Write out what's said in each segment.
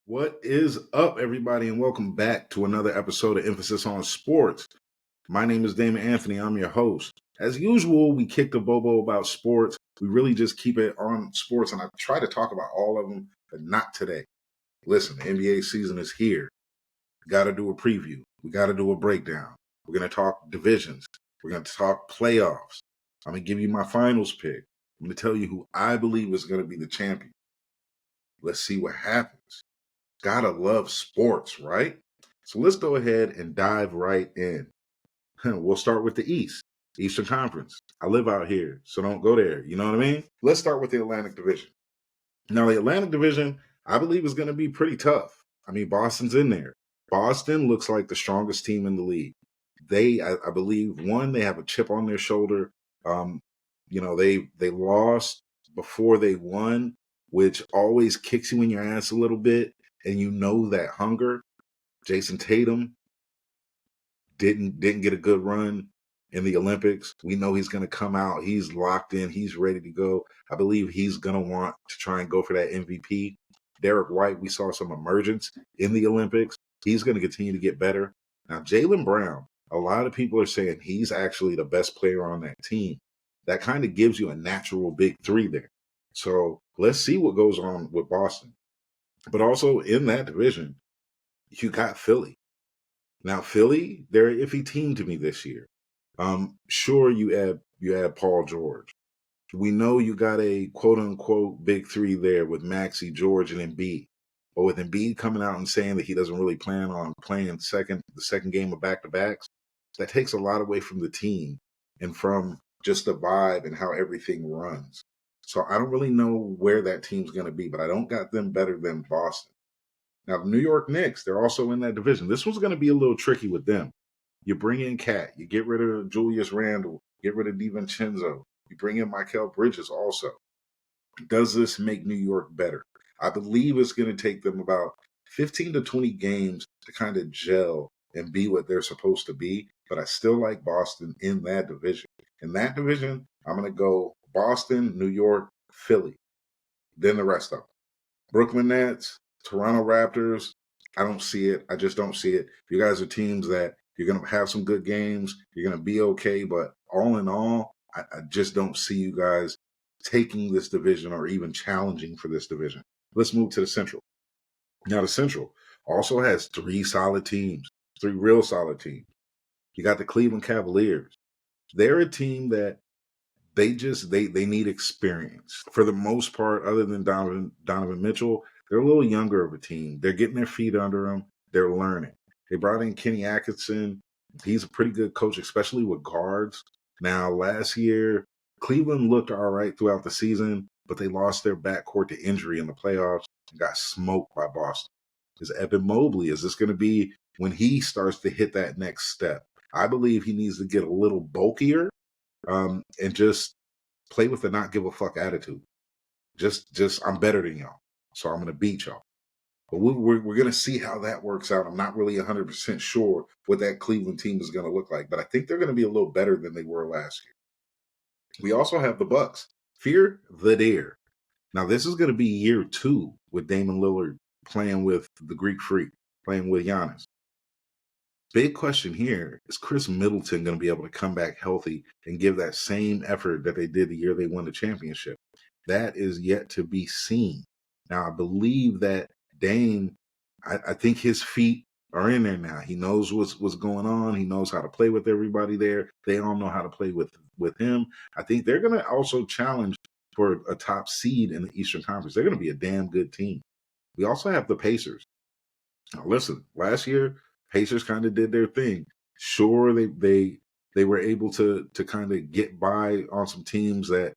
What is up, everybody, and welcome back to another episode of Emphasis on Sports. My name is Damon Anthony. I'm your host. As usual, we kick the bobo about sports. We really just keep it on sports, and I try to talk about all of them, but not today. Listen, the NBA season is here. We got to do a preview. We got to do a breakdown. We're going to talk divisions. We're going to talk playoffs. I'm going to give you my finals pick. I'm going to tell you who I believe is going to be the champion. Let's see what happens. Gotta love sports, right? So let's go ahead and dive right in. We'll start with the Eastern Conference. I live out here, so don't go there. You know what I mean? Let's start with the Atlantic Division. Now, the Atlantic Division, I believe, is going to be pretty tough. I mean, Boston's in there. Boston looks like the strongest team in the league. I believe, one, they have a chip on their shoulder. They lost before they won, which always kicks you in your ass a little bit. And you know that hunger. Jason Tatum didn't get a good run in the Olympics. We know he's going to come out. He's locked in. He's ready to go. I believe he's going to want to try and go for that MVP. Derek White, we saw some emergence in the Olympics. He's going to continue to get better. Now, Jaylen Brown, a lot of people are saying he's actually the best player on that team. That kind of gives you a natural big three there. So let's see what goes on with Boston. But also in that division, you got Philly. Now, Philly, they're an iffy team to me this year. Sure, you add Paul George. We know you got a quote unquote big three there with Maxey, George, and Embiid. But with Embiid coming out and saying that he doesn't really plan on playing the second game of back-to-backs, that takes a lot away from the team and from just the vibe and how everything runs. So I don't really know where that team's going to be, but I don't got them better than Boston. Now, the New York Knicks, they're also in that division. This one's going to be a little tricky with them. You bring in Cat, you get rid of Julius Randle, get rid of DiVincenzo, you bring in Mikal Bridges also. Does this make New York better? I believe it's going to take them about 15 to 20 games to kind of gel and be what they're supposed to be, but I still like Boston in that division. In that division, I'm going to go Boston, New York, Philly, then the rest of them. Brooklyn Nets, Toronto Raptors, I don't see it. I just don't see it. You guys are teams that you're going to have some good games. You're going to be okay. But all in all, I just don't see you guys taking this division or even challenging for this division. Let's move to the Central. Now, the Central also has three solid teams, three real solid teams. You got the Cleveland Cavaliers. They're a team that they need experience. For the most part, other than Donovan Mitchell, they're a little younger of a team. They're getting their feet under them. They're learning. They brought in Kenny Atkinson. He's a pretty good coach, especially with guards. Now, last year, Cleveland looked all right throughout the season, but they lost their backcourt to injury in the playoffs and got smoked by Boston. Is Evan Mobley, is this going to be when he starts to hit that next step? I believe he needs to get a little bulkier and just play with the not give a fuck attitude. Just I'm better than y'all, so I'm gonna beat y'all. But we're gonna see how that works out. I'm not really 100% sure what that Cleveland team is gonna look like, but I think they're gonna be a little better than they were last year. We also have the Bucks. Fear the dare. Now this is gonna be year 2 with Damian Lillard playing with the Greek Freak, playing with Giannis. Big question here, is Chris Middleton going to be able to come back healthy and give that same effort that they did the year they won the championship? That is yet to be seen. Now, I believe that Dame, I think his feet are in there now. He knows what's going on. He knows how to play with everybody there. They all know how to play with him. I think they're going to also challenge for a top seed in the Eastern Conference. They're going to be a damn good team. We also have the Pacers. Now, listen, last year, Pacers kind of did their thing. Sure, they were able to kind of get by on some teams that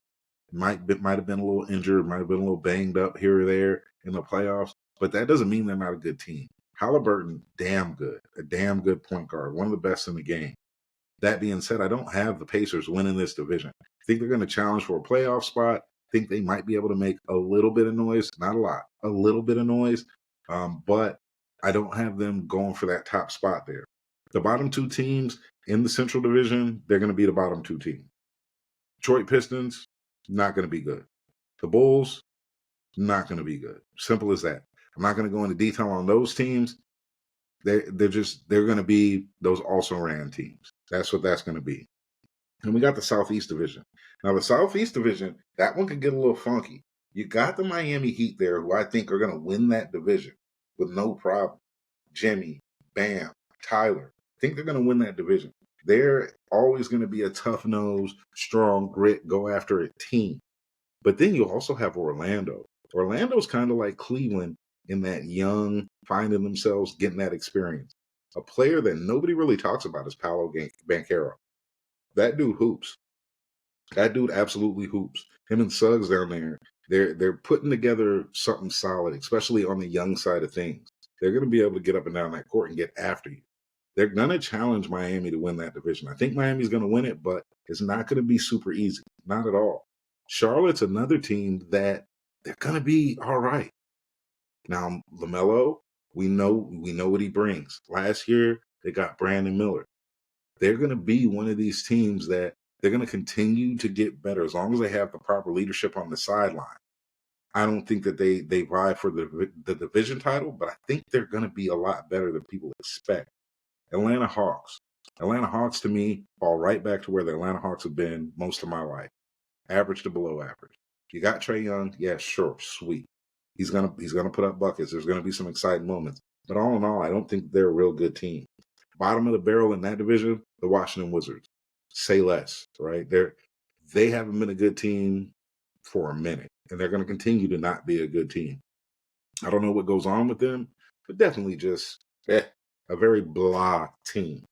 might have been a little injured, might have been a little banged up here or there in the playoffs, but that doesn't mean they're not a good team. Halliburton, damn good, a damn good point guard, one of the best in the game. That being said, I don't have the Pacers winning this division. I think they're going to challenge for a playoff spot. I think they might be able to make a little bit of noise, not a lot, a little bit of noise, but I don't have them going for that top spot there. The bottom two teams in the Central Division, they're going to be the bottom two teams. Detroit Pistons, not going to be good. The Bulls, not going to be good. Simple as that. I'm not going to go into detail on those teams. They're going to be those also ran teams. That's what that's going to be. And we got the Southeast Division. Now the Southeast Division, that one could get a little funky. You got the Miami Heat there, who I think are going to win that division with no problem. Jimmy, Bam, Tyler. I think they're going to win that division. They're always going to be a tough-nosed, strong, grit, go after it team. But then you also have Orlando. Orlando's kind of like Cleveland in that young, finding themselves, getting that experience. A player that nobody really talks about is Paolo Banchero. That dude hoops. That dude absolutely hoops. Him and Suggs down there, they're putting together something solid, especially on the young side of things. They're going to be able to get up and down that court and get after you. They're going to challenge Miami to win that division. I think Miami's going to win it, but it's not going to be super easy. Not at all. Charlotte's another team that they're going to be all right. Now, LaMelo, we know what he brings. Last year, they got Brandon Miller. They're going to be one of these teams that they're going to continue to get better as long as they have the proper leadership on the sideline. I don't think that they vie for the division title, but I think they're going to be a lot better than people expect. Atlanta Hawks. Atlanta Hawks, to me, fall right back to where the Atlanta Hawks have been most of my life. Average to below average. You got Trae Young, yeah, sure, sweet. He's gonna put up buckets. There's gonna be some exciting moments. But all in all, I don't think they're a real good team. Bottom of the barrel in that division, the Washington Wizards. Say less, right? They haven't been a good team for a minute, and they're going to continue to not be a good team. I don't know what goes on with them, but definitely just a very blah team.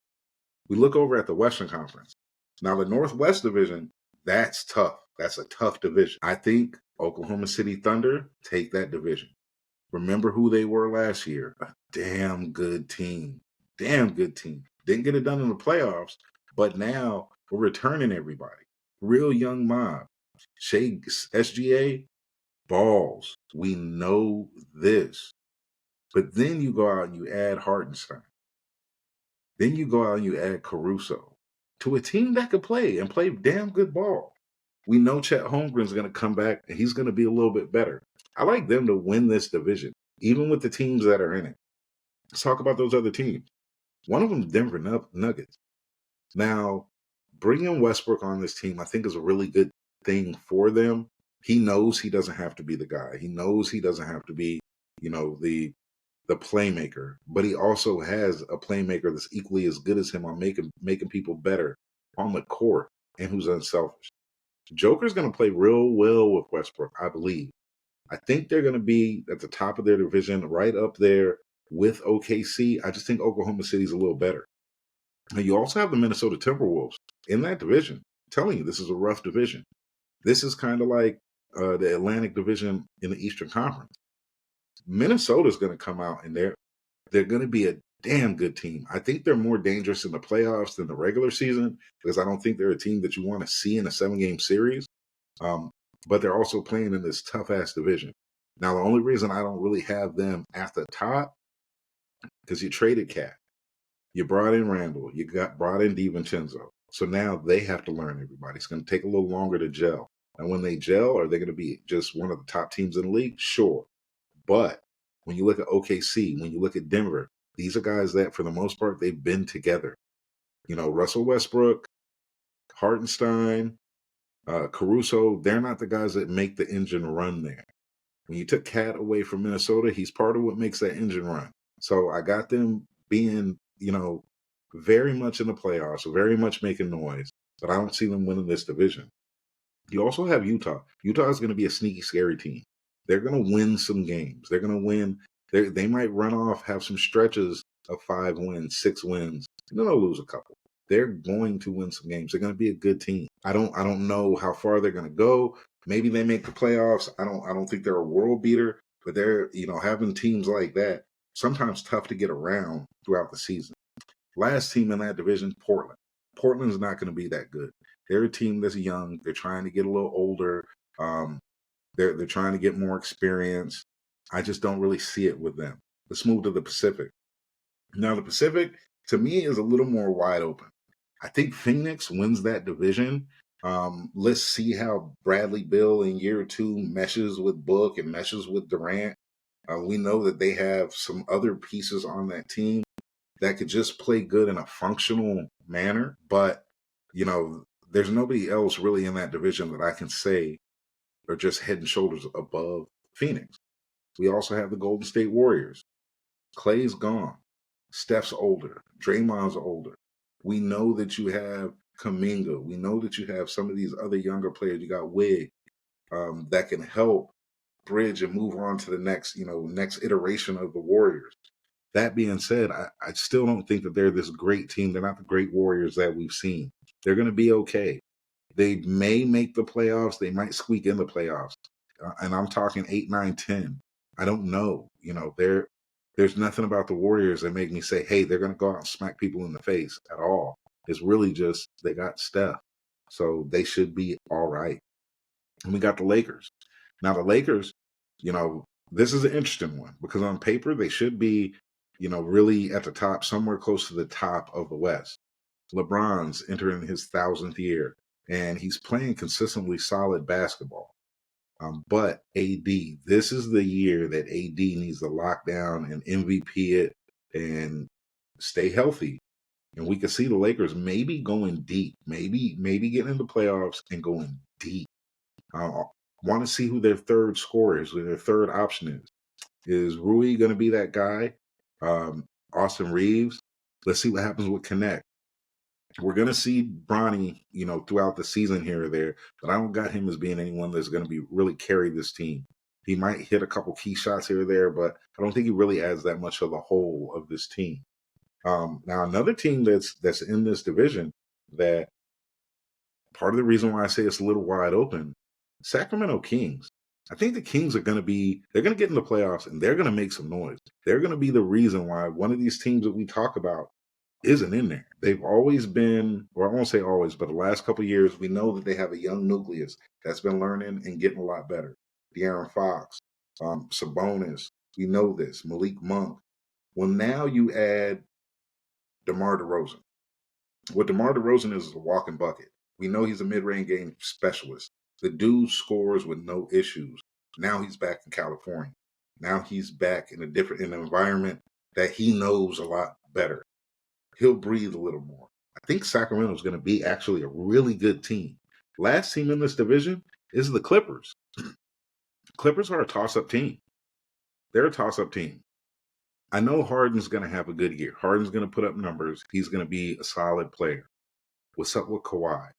We look over at the Western Conference. Now, the Northwest Division, that's tough. That's a tough division. I think Oklahoma City Thunder take that division. Remember who they were last year? A damn good team. Damn good team. Didn't get it done in the playoffs, but now we're returning everybody. Real young mob. Shea SGA, balls. We know this. But then you go out and you add Hartenstein. Then you go out and you add Caruso to a team that could play and play damn good ball. We know Chet Holmgren's going to come back and he's going to be a little bit better. I like them to win this division, even with the teams that are in it. Let's talk about those other teams. One of them is Denver Nuggets. Now, bringing Westbrook on this team, I think, is a really good thing for them. He knows he doesn't have to be the guy. He knows he doesn't have to be, the playmaker. But he also has a playmaker that's equally as good as him on making people better on the court and who's unselfish. Joker's going to play real well with Westbrook, I believe. I think they're going to be at the top of their division, right up there with OKC. I just think Oklahoma City's a little better. Now, you also have the Minnesota Timberwolves in that division. I'm telling you, this is a rough division. This is kind of like the Atlantic Division in the Eastern Conference. Minnesota's going to come out and they're going to be a damn good team. I think they're more dangerous in the playoffs than the regular season because I don't think they're a team that you want to see in a 7-game series. But they're also playing in this tough-ass division. Now, the only reason I don't really have them at the top because you traded Cat. You brought in Randall. You brought in DiVincenzo. So now they have to learn everybody. It's going to take a little longer to gel. And when they gel, are they going to be just one of the top teams in the league? Sure. But when you look at OKC, when you look at Denver, these are guys that, for the most part, they've been together. Russell Westbrook, Hartenstein, Caruso, they're not the guys that make the engine run there. When you took Cat away from Minnesota, he's part of what makes that engine run. So I got them being, very much in the playoffs, very much making noise, but I don't see them winning this division. You also have Utah. Utah is going to be a sneaky, scary team. They're going to win some games. They're going to win. They might run off, have some stretches of 5 wins, 6 wins, and then they'll lose a couple. They're going to win some games. They're going to be a good team. I don't know how far they're going to go. Maybe they make the playoffs. I don't think they're a world beater, but they're, having teams like that, sometimes tough to get around throughout the season. Last team in that division, Portland. Portland's not going to be that good. They're a team that's young. They're trying to get a little older. They're trying to get more experience. I just don't really see it with them. Let's move to the Pacific. Now, the Pacific, to me, is a little more wide open. I think Phoenix wins that division. Let's see how Bradley Beal in year 2 meshes with Book and meshes with Durant. We know that they have some other pieces on that team that could just play good in a functional manner. But, there's nobody else really in that division that I can say are just head and shoulders above Phoenix. We also have the Golden State Warriors. Clay's gone. Steph's older. Draymond's older. We know that you have Kaminga. We know that you have some of these other younger players. You got Wig that can help bridge and move on to the next iteration of the Warriors. That being said, I still don't think that they're this great team. They're not the great Warriors that we've seen. They're going to be okay. They may make the playoffs. They might squeak in the playoffs. And I'm talking 8, 9, 10. I don't know. There's nothing about the Warriors that make me say, hey, they're going to go out and smack people in the face at all. It's really just they got Steph. So they should be all right. And we got the Lakers. Now, the Lakers, this is an interesting one because on paper, they should be, really at the top, somewhere close to the top of the West. LeBron's entering his 1,000th year, and he's playing consistently solid basketball. But AD, this is the year that AD needs to lock down and MVP it and stay healthy. And we can see the Lakers maybe going deep, maybe getting into playoffs and going deep. I want to see who their third scorer is, who their third option is. Is Rui going to be that guy? Austin Reeves? Let's see what happens with Connect. We're going to see Bronny, throughout the season here or there, but I don't got him as being anyone that's going to be really carry this team. He might hit a couple key shots here or there, but I don't think he really adds that much of the whole of this team. Now, another team that's in this division that part of the reason why I say it's a little wide open, Sacramento Kings. I think the Kings they're going to get in the playoffs and they're going to make some noise. They're going to be the reason why one of these teams that we talk about isn't in there. They've always been, or I won't say always, but the last couple of years, we know that they have a young nucleus that's been learning and getting a lot better. De'Aaron Fox, Sabonis, we know this, Malik Monk. Well, now you add DeMar DeRozan. What DeMar DeRozan is a walking bucket. We know he's a mid-range game specialist. The dude scores with no issues. Now he's back in California. Now he's back in an environment that he knows a lot better. He'll breathe a little more. I think Sacramento is going to be actually a really good team. Last team in this division is the Clippers. Clippers are a toss-up team. They're a toss-up team. I know Harden's going to have a good year. Harden's going to put up numbers. He's going to be a solid player. What's up with Kawhi?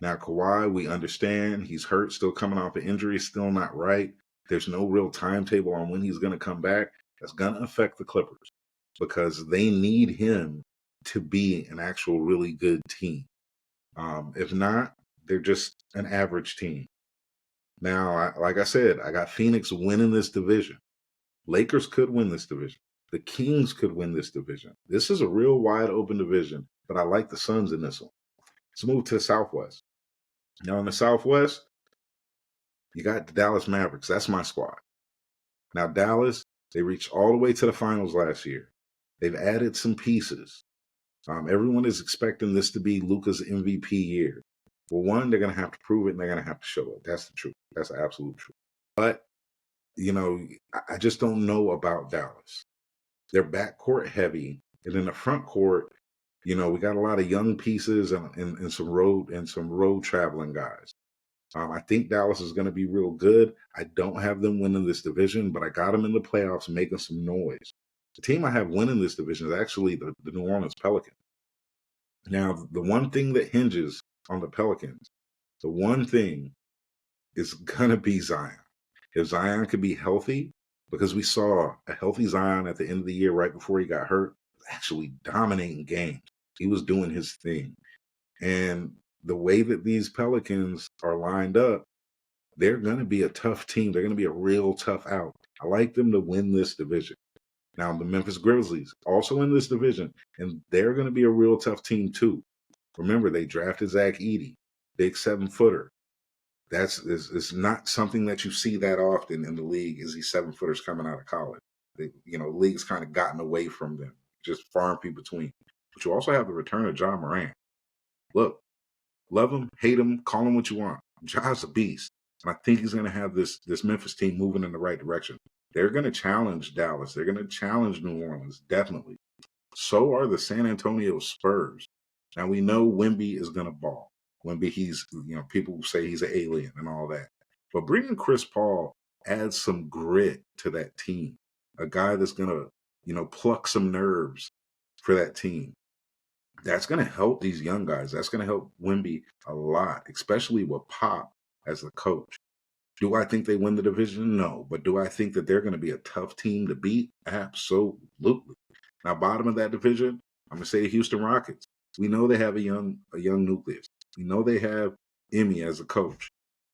Now, Kawhi, we understand he's hurt, still coming off an injury, still not right. There's no real timetable on when he's going to come back. That's going to affect the Clippers because they need him to be an actual really good team. If not, they're just an average team. Now, like I said, I got Phoenix winning this division. Lakers could win this division. The Kings could win this division. This is a real wide open division, but I like the Suns in this one. Let's move to the Southwest. Now, in the Southwest, you got the Dallas Mavericks. That's my squad. Now, Dallas, they reached all the way to the finals last year. They've added some pieces. Everyone is expecting this to be Luka's MVP year. Well, one, they're going to have to prove it and they're going to have to show it. That's the truth. That's the absolute truth. But, I just don't know about Dallas. They're backcourt heavy. And in the front court, we got a lot of young pieces and some road traveling guys. I think Dallas is going to be real good. I don't have them winning this division, but I got them in the playoffs making some noise. The team I have winning this division is actually the New Orleans Pelicans. Now, the one thing that hinges on the Pelicans, the one thing is going to be Zion. If Zion could be healthy, because we saw a healthy Zion at the end of the year right before he got hurt, actually dominating games. He was doing his thing. And the way that these Pelicans are lined up, they're going to be a tough team. They're going to be a real tough out. I like them to win this division. Now, the Memphis Grizzlies also in this division, and they're going to be a real tough team too. Remember, they drafted Zach Edey, big 7-footer. It's not something that you see that often in the league is these 7-footers coming out of college. League's kind of gotten away from them, just far and few between. But you also have the return of Ja Morant. Look, love him, hate him, call him what you want. Ja's a beast. And I think he's going to have this Memphis team moving in the right direction. They're going to challenge Dallas. They're going to challenge New Orleans, definitely. So are the San Antonio Spurs. Now we know Wemby is going to ball. Wemby, people say he's an alien and all that. But bringing Chris Paul adds some grit to that team. A guy that's going to, pluck some nerves for that team. That's going to help these young guys. That's going to help Wemby a lot, especially with Pop as the coach. Do I think they win the division? No. But do I think that they're going to be a tough team to beat? Absolutely. Now, bottom of that division, I'm going to say the Houston Rockets. We know they have a young nucleus. We know they have Emmy as a coach.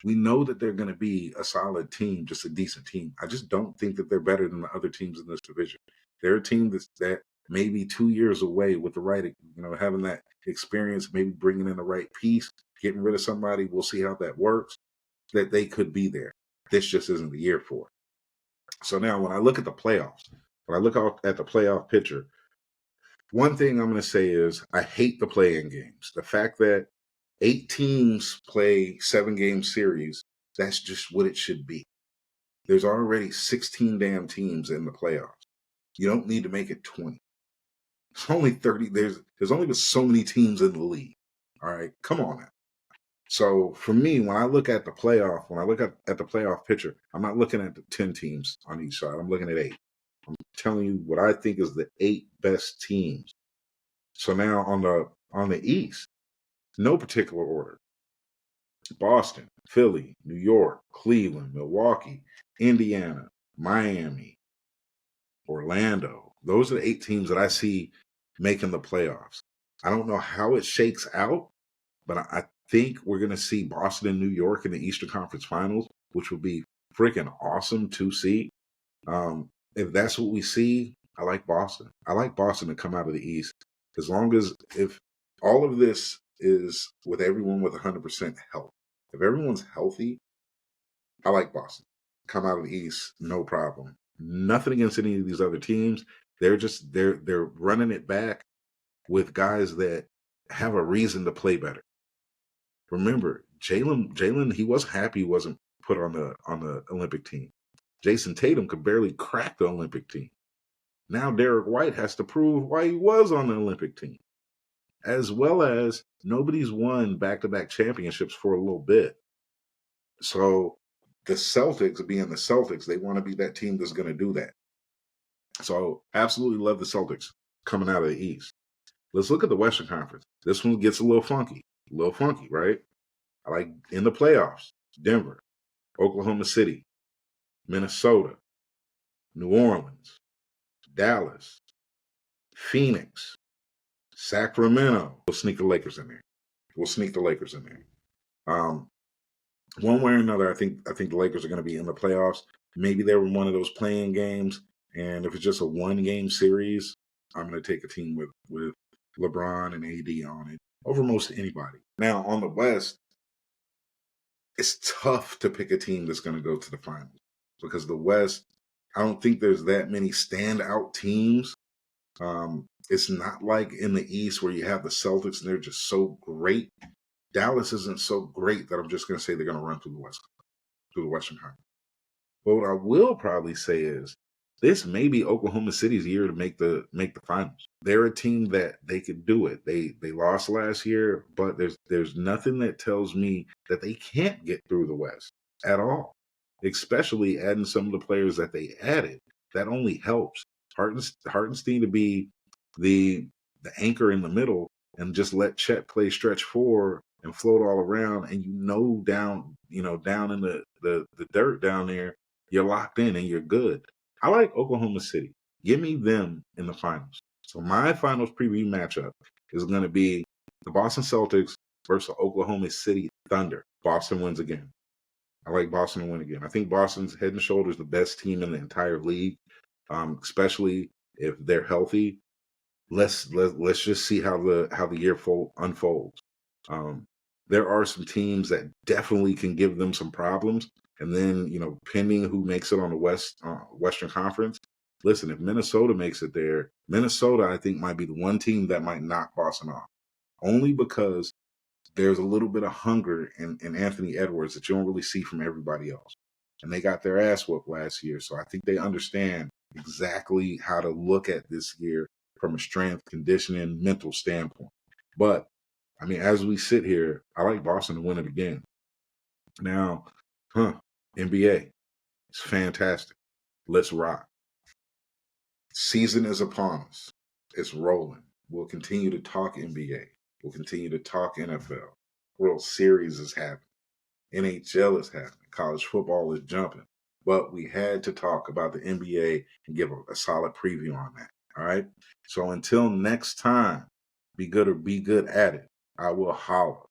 We know that they're going to be a solid team, just a decent team. I just don't think that they're better than the other teams in this division. They're a team that maybe 2 years away with the right, having that experience, maybe bringing in the right piece, getting rid of somebody. We'll see how that works, that they could be there. This just isn't the year for it. So now when I look at the playoffs, when I look at the playoff picture, one thing I'm going to say is I hate the play-in games. The fact that 8 teams play 7-game series, that's just what it should be. There's already 16 damn teams in the playoffs. You don't need to make it 20. It's only 30. There's only been so many teams in the league. All right, come on now. So for me, when I look at the playoff picture, I'm not looking at the 10 teams on each side. I'm looking at 8. I'm telling you what I think is the 8 best teams. So now on the East, no particular order. Boston, Philly, New York, Cleveland, Milwaukee, Indiana, Miami, Orlando. Those are the 8 teams that I see making the playoffs. I don't know how it shakes out, but I think we're going to see Boston and New York in the Eastern Conference Finals, which would be freaking awesome to see. If that's what we see, I like Boston. I like Boston to come out of the East. As long as if all of this is with everyone with 100% health. If everyone's healthy, I like Boston. Come out of the East, no problem. Nothing against any of these other teams. They're running it back with guys that have a reason to play better. Remember, Jalen, he was happy he wasn't put on the Olympic team. Jason Tatum could barely crack the Olympic team. Now Derek White has to prove why he was on the Olympic team. As well as nobody's won back-to-back championships for a little bit. So the Celtics, being the Celtics, they want to be that team that's going to do that. So absolutely love the Celtics coming out of the East. Let's look at the Western Conference. This one gets a little funky, right? I like in the playoffs, Denver, Oklahoma City, Minnesota, New Orleans, Dallas, Phoenix, Sacramento. We'll sneak the Lakers in there. One way or another, I think the Lakers are going to be in the playoffs. Maybe they were one of those playing games, and if it's just a 1-game series, I'm going to take a team with LeBron and AD on it over most anybody. Now on the West, it's tough to pick a team that's going to go to the finals because the West, I don't think there's that many standout teams. It's not like in the East where you have the Celtics and they're just so great. Dallas isn't so great that I'm just going to say they're going to run through the Western Conference. But what I will probably say is this may be Oklahoma City's year to make the finals. They're a team that they could do it. They lost last year, but there's nothing that tells me that they can't get through the West at all. Especially adding some of the players that they added. That only helps. Hartenstein to be the anchor in the middle and just let Chet play stretch 4 and float all around, and down in the dirt down there, you're locked in and you're good. I like Oklahoma City. Give me them in the finals. So my finals preview matchup is going to be the Boston Celtics versus Oklahoma City Thunder. Boston wins again. I like Boston to win again. I think Boston's head and shoulders the best team in the entire league, especially if they're healthy. Let's just see how the year unfolds. There are some teams that definitely can give them some problems, and then pending who makes it on the Western Conference. Listen, if Minnesota makes it there, Minnesota I think might be the one team that might knock Boston off, only because there's a little bit of hunger in Anthony Edwards that you don't really see from everybody else. and they got their ass whooped last year. So I think they understand exactly how to look at this year from a strength, conditioning, mental standpoint. But I mean, as we sit here, I like Boston to win it again. Now, NBA, it's fantastic. Let's rock. Season is upon us. It's rolling. We'll continue to talk NBA. We'll continue to talk NFL. World Series is happening. NHL is happening. College football is jumping. But we had to talk about the NBA and give a solid preview on that. All right. So until next time, be good or be good at it. I will holler.